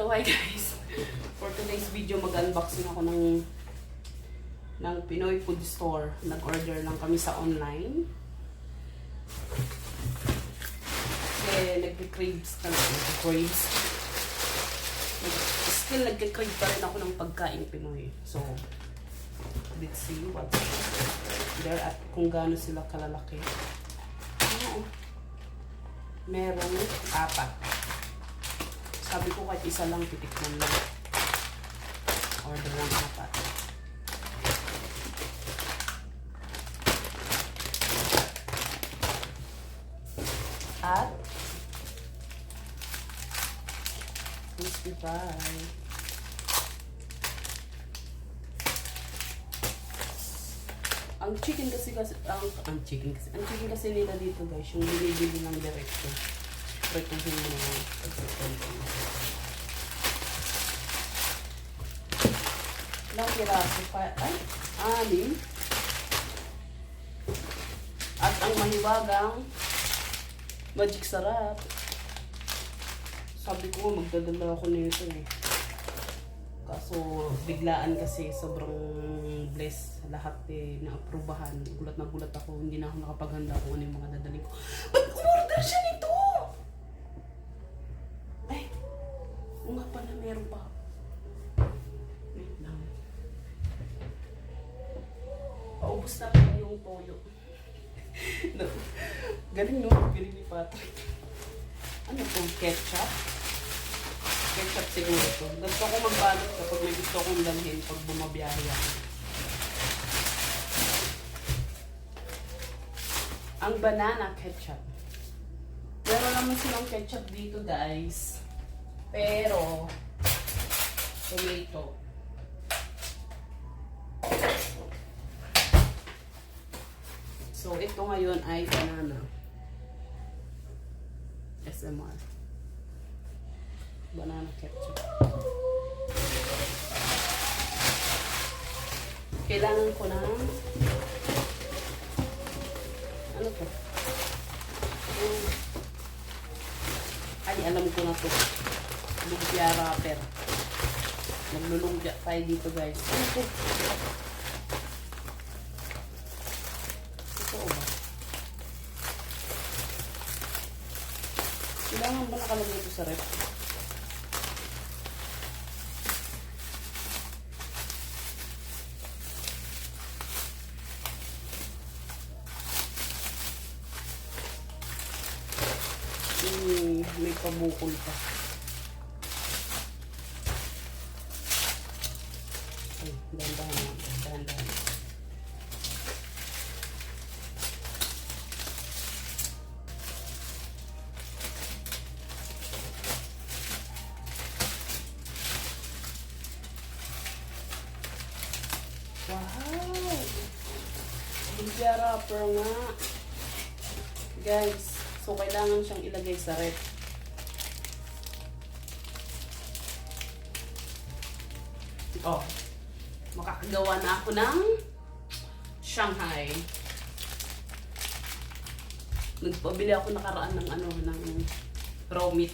So hi guys, for today's video mag-unboxing ako ng Pinoy Food Store. Nag-order lang kami sa online. Kasi nagka-craves talaga. Still nagka-crave pa rin ako ng pagkain Pinoy. So, let's see what's there at kung gaano sila kalalaki. Merong 4. Sabi ko kahit isa lang, titikman lang. Order lang 4. At crispy fry. Ang chicken kasi nila dito guys, yung binibili ng direkto. Prituhin mo naman. Ilang piraso pa? Ay, 6. At ang mahiwagang magic sarap. Sabi ko magdadala ako nito eh. Kaso biglaan kasi sobrang bless lahat eh na-aprobahan. Gulat na gulat ako, hindi na ako nakapaghanda kung ano yung mga dadaling ko. Ba't umorder siya nito? Ay, o nga pala meron pa. Wait lang. Paubos na pala yung toyo. No. Galing no, galing ni Patrick. Ano po, ketchup? Ketchup siguro ito. Gusto ko magbalot kapag may gusto kong dalhin pag bumabiyahe ako. Ang banana ketchup. Meron naman silang ketchup dito guys. Pero, tomato. So, ito ngayon ay banana. SMR. Banana ketchup. Kailangan ko ng ano to? Ay, alam ko na to. Lumpia wrapper. Naglulumpia tayo dito guys. Ano to? Ito ba? Kailangan ba nakalagay ito sa rep? May pabukol pa. Ay, dahan-dahan lang. Dahan-dahan. Wow! Lumpia wrapper nga. Guys, so kailangan siyang ilagay sa rep. Oh, makakagawa na ako ng Shanghai. Nagpabili ako nakaraan ng ng raw meat.